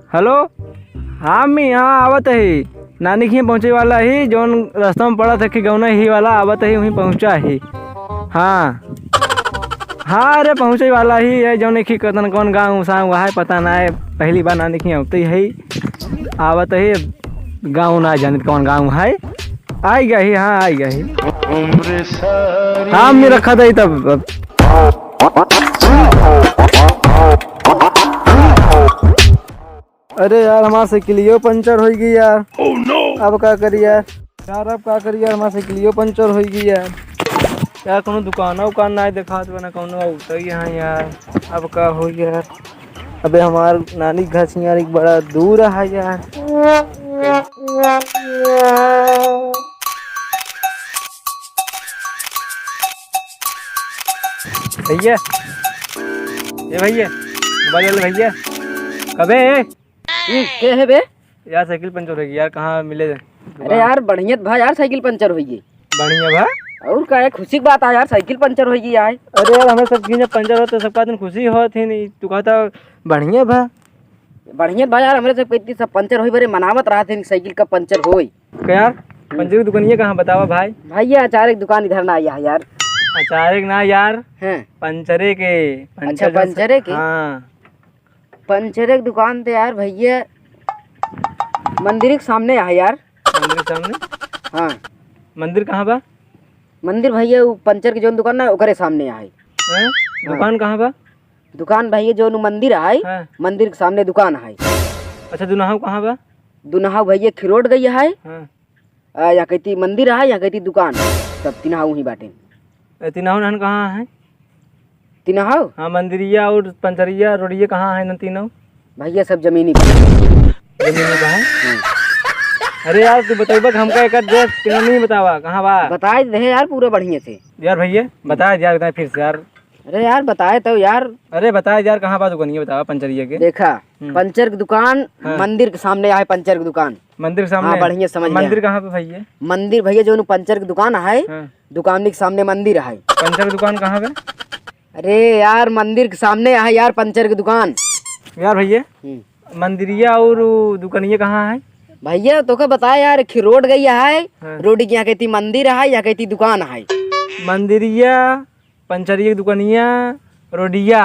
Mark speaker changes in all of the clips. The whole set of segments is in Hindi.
Speaker 1: हेलो। हाँ मैं यहाँ आवत है, नानी के पहुँचे वाला ही, जौन रास्ता में पड़ा था कि गौना ही वाला आवत है, वहीं पहुँचा ही। हाँ हाँ, अरे पहुँचे वाला ही है, जौन एक ही कतन कौन गाँव साँव है पता ना है, पहली बार नानी के होते है आवत है, गाँव ना जाने कौन गाँव है, आई गया ही। हाँ आई गया ही। हाँ मैं रखा था तब। अरे यार हमारा साइकिलियो पंचर हो गई यार। अब क्या करी यार, अब क्या करी यार, हमारा साइकिलियो पंचर हो गई यार। यार कोनो दुकान उकान ना देखा तो ना कोनो उतर यहाँ यार। अब क्या हो यार, अबे हमार नानी घर से यार एक बड़ा दूर है यार। भैया, ये भैया मोबाइल वाले भैया, कबे
Speaker 2: के है बे?
Speaker 1: यार साइकिल पंचर हो गई यार, कहाँ मिले?
Speaker 2: अरे यार बढ़िया भाई, यार साइकिल पंचर हो गई।
Speaker 1: बढ़िया भाई,
Speaker 2: और क्या है, खुशी की बात है यार, साइकिल पंचर हो गई यार।
Speaker 1: अरे यार हमें सब जब पंचर होता सबका दिन खुशी होती नहीं, तू कहता बढ़िया भाई।
Speaker 2: बढ़िया भाई यार, हमारे सब इतनी सब पंचर हुई, बड़े मनावत रहा थे साइकिल का पंचर हो।
Speaker 1: यार पंचर की दुकान कहाँ बतावा भाई?
Speaker 2: भाई ये अचानक दुकान इधर ना आया है यार।
Speaker 1: अचानक ना यार,
Speaker 2: हैं
Speaker 1: पंचरे के।
Speaker 2: अच्छा पंचरे के?
Speaker 1: हाँ
Speaker 2: पंचरे की दुकान थे यार भैया, मंदिर के सामने है यार।
Speaker 1: मंदिर के सामने?
Speaker 2: हाँ
Speaker 1: मंदिर कहाँ बा?
Speaker 2: मंदिर भैया वो पंचर की जो दुकान ना ओकरे सामने है।
Speaker 1: दुकान कहाँ बा?
Speaker 2: दुकान भैया जो मंदिर है,
Speaker 1: हाँ।
Speaker 2: मंदिर के सामने दुकान है।
Speaker 1: अच्छा दुनाहु कहाँ बा?
Speaker 2: दुनाहा भैया खिरोड गई है।
Speaker 1: हाँ।
Speaker 2: या कहती मंदिर है या कहती दुकान, सब तीनों ही बाटे।
Speaker 1: तीनों नहन कहाँ है?
Speaker 2: तीनों
Speaker 1: हाँ, मंदिरिया और पंचरिया रोडिया कहाँ है? न तीनों
Speaker 2: भैया सब जमीनी
Speaker 1: जमीन में है। अरे यार तू बताइबा हमका एक एड्रेस तीनों नहीं बतावा कहाँ बा?
Speaker 2: बताए रहे यार पूरे बढ़िया से
Speaker 1: यार भैया बता यार, बता फिर से यार।
Speaker 2: अरे यार बताए तो यार।
Speaker 1: अरे बता यार कहाँ बा दुकान, ये बतावा पंचरिया के।
Speaker 2: देखा पंचर की दुकान। हाँ। मंदिर के सामने है पंचर की दुकान।
Speaker 1: मंदिर के सामने?
Speaker 2: हाँ बढ़िया समझ।
Speaker 1: मंदिर कहाँ पे भैया?
Speaker 2: मंदिर भैया जो पंचर की दुकान है। हाँ। दुकान के सामने मंदिर है।
Speaker 1: पंचर की दुकान कहाँ पे?
Speaker 2: अरे यार मंदिर के सामने है यार पंचर की दुकान।
Speaker 1: यार भैया मंदिरिया और दुकानिया कहाँ है?
Speaker 2: भैया तो क्या बताया यार, रोड गई है। हाँ। रोड की यहाँ कहती मंदिर है या कहती दुकान है। मंदिरिया
Speaker 1: पंचरिया दुकानिया रोडिया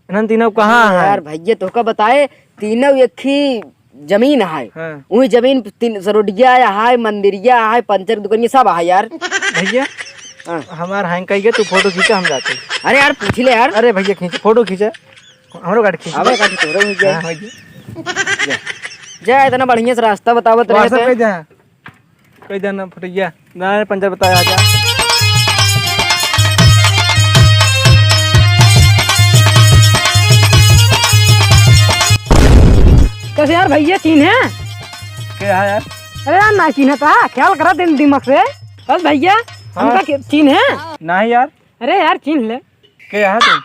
Speaker 1: इन तीनों कहाँ है
Speaker 2: यार? भैया तो क्या बताए, तीनों एक ही जमीन है। हाँ। वही जमीन रोडिया है, मंदिरिया है, पंचर की दुकानिया सब है यार।
Speaker 1: भैया हाँ। हमार हैंग कही गए, तू फोटो खींचा हम जाते।
Speaker 2: अरे यार पूछ ले यार।
Speaker 1: अरे भैया खींच फोटो खींचा, हमरो गाड़ी खींच।
Speaker 2: अबे गाड़ी तोरे हो गया। जा इतना बढ़िया से रास्ता बतावत रहे थे।
Speaker 1: कई दिन फटिया ना पंचर बताया जा।
Speaker 2: कैसे यार भैया चीन है
Speaker 1: क्या है यार?
Speaker 2: अरे यार ना चीन था, ख्याल करा दिन दिमाग से बस भैया। हमका चीन है
Speaker 1: नहीं यार।
Speaker 2: अरे यार चीन ले
Speaker 1: क्या है? तुम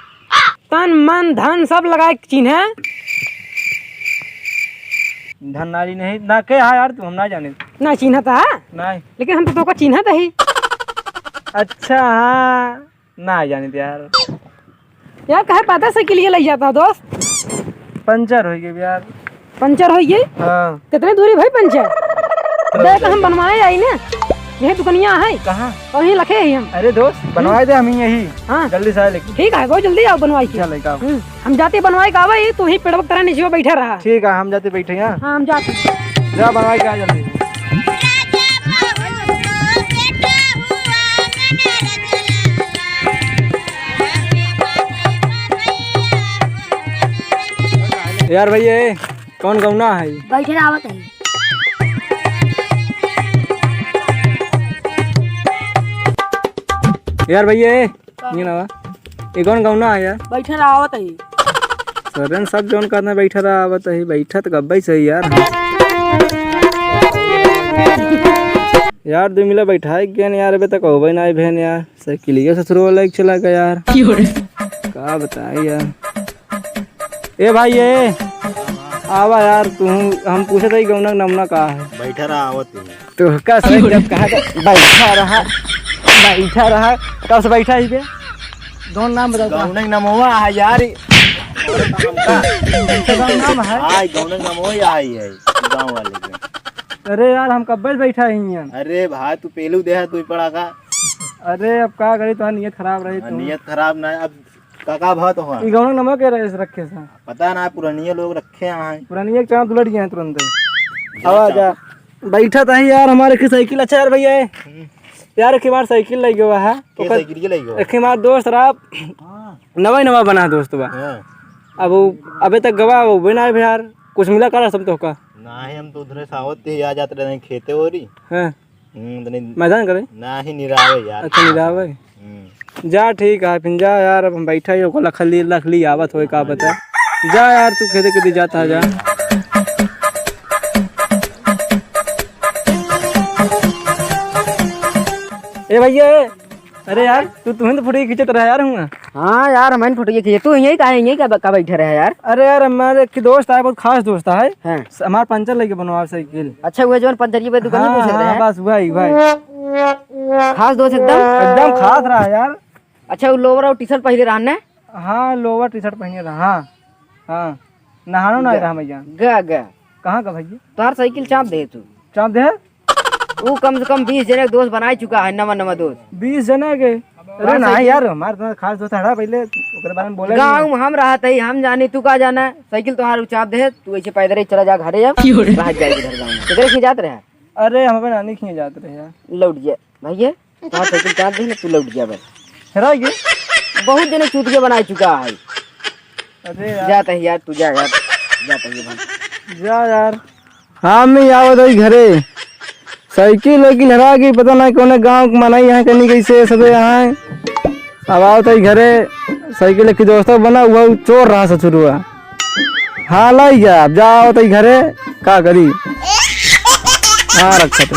Speaker 2: तन मन धन सब लगा चीन है।
Speaker 1: धन नारी नहीं ना क्या है यार, तुम हम ना जाने
Speaker 2: ना चिन्ह था
Speaker 1: नहीं,
Speaker 2: लेकिन हम तो चिन्ह था ही।
Speaker 1: अच्छा हाँ ना जाने यार।
Speaker 2: यार कहे पता से के लिए ले जाता दोस्त,
Speaker 1: पंचर हो गई यार।
Speaker 2: पंचर हो गई?
Speaker 1: हाँ।
Speaker 2: कितने दूरी भाई पंचर? देख हम बनवाए आई ना, यही दुकानिया है।
Speaker 1: कहाँ?
Speaker 2: और यही लखे ही हम।
Speaker 1: अरे दोस्त बनवाए दे हम यही। हाँ जल्दी से लेकिन।
Speaker 2: ठीक है बहुत जल्दी आओ बनवाई के।
Speaker 1: चल
Speaker 2: हम जाते बनवाए का भाई, तू ही पेड़ तरह नीचे बैठा रहा।
Speaker 1: ठीक है हम जाते बैठे हैं।
Speaker 2: हाँ हम जाते।
Speaker 1: जा बनवाए के आ जल्दी। यार भैया कौन गौना है?
Speaker 3: बैठे आवत है।
Speaker 1: यार भैया ये ना ये कौन गौना है यार?
Speaker 2: बैठे आवत है।
Speaker 1: सरन सब जौन करना बैठा रहा आवत है, बैठा तो गब्बई सही यार। यार दो मिला बैठा गया यार, अबे तक हो ना बहन यार, साइकिलिया ससुरो लाइक चला गया यार। क्या बताए यार। ए भाई ये आवा यार, तू हम पूछे थे गौना नमना कहा है?
Speaker 4: बैठा रहा आवत
Speaker 1: तो का सही जब कहा बैठा रहा कब से बैठा ही पे? दोनों नाम बताओ।
Speaker 4: गौना नमवा है यार,
Speaker 1: नाम है?
Speaker 3: हाँ गाँव में नाम वही आई है गाँव वाले के।
Speaker 1: अरे यार हम कब से बैठा ही हैं।
Speaker 3: अरे भाई तू पहलू दे तू पड़ा का।
Speaker 1: अरे अब का करी तो नियत खराब रही तो।
Speaker 3: नियत खराब ना अब काका भात हो
Speaker 1: ई गाँव नमक के रहे रखे सा
Speaker 3: पता ना पुरानिया लोग रखे हैं
Speaker 1: पुरानी एक चाँद उलट गए हैं तुरंत। आवा जा बैठा था यार हमारे की साइकिल। अच्छा यार भैया यार एक हमार साइकिल लग गया है।
Speaker 3: के साइकिल के लइगो
Speaker 1: एक हमार दोस्त रहा नवा बना दोस्त बा। अब अबे तक गवा वो बिना यार कुछ मिला कर सब तो का
Speaker 3: ना ही हम तो उधर सावत थे आ जाते रहे खेते हो रही
Speaker 1: हैं
Speaker 3: तनी
Speaker 1: मैदान करे
Speaker 3: ना ही निरावे यार।
Speaker 1: अच्छा निरावे जा ठीक है फिर जा यार अब हम बैठा ही हो लखली आवत होए का बता। जा यार तू खेते के जाता है जा। ए भैया अरे यार तू तो फोटो खींचत रहा यार हूँ।
Speaker 2: हाँ यार हमारी फोटो खींचे तू यही का यही का बैठे रहे यार।
Speaker 1: अरे यार हमारे की दोस्त है बहुत खास दोस्त है।
Speaker 2: हाँ।
Speaker 1: हमारा पंचर लेके बनवा साइकिल।
Speaker 2: अच्छा हुआ जो पंचर पे दुकान
Speaker 1: हाँ,
Speaker 2: पूछ रहे
Speaker 1: हाँ,
Speaker 2: हैं।
Speaker 1: बस भाई
Speaker 2: खास दोस्त
Speaker 1: एकदम खास रहा यार।
Speaker 2: अच्छा वो लोवर और टी शर्ट पहले रहने।
Speaker 1: हाँ लोवर टी शर्ट पहने रहा। हाँ हाँ नहानो ना रहा भैया।
Speaker 2: गा
Speaker 1: कहाँ का भैया
Speaker 2: तुम्हार साइकिल चाप दे तू।
Speaker 1: चाप दे
Speaker 2: वो कम से कम 20 जने दोस्त बना चुका है नवा दोस्त
Speaker 1: 20 जने के। अरे ना यार हमारे तो खास दोस्त हड़ा पहले ओकरे बारे में बोले
Speaker 2: गाँव में हम रहते ही हम जाने तू का जाना साइकिल तुम्हार चाप दे तू ऐसे पैदल ही चला जा घरे जा भाग जाएगी घर गाँव में तो जाते रहे।
Speaker 1: अरे हम अपने नानी खिए जाते रहे यार।
Speaker 2: लौट जाए भैया तुम्हार साइकिल चाप दे ना तू लौट जा बस
Speaker 1: हेरा गए
Speaker 2: बहुत जने चूतिया बना चुका है।
Speaker 1: अरे
Speaker 2: जाता है यार तू जा यार जाता है भाई
Speaker 1: जा यार। हाँ मैं आवत है घरे साइकिल वाइकिल हरा गई पता नहीं कौन गाँव मनाई यहाँ करनी कैसे सब यहाँ। अब आवत है घरे साइकिल की दोस्तों बना हुआ चोर रहा ससुर हुआ। हाँ लाई गया अब जा आवत है घरे का करी। हाँ रखा तो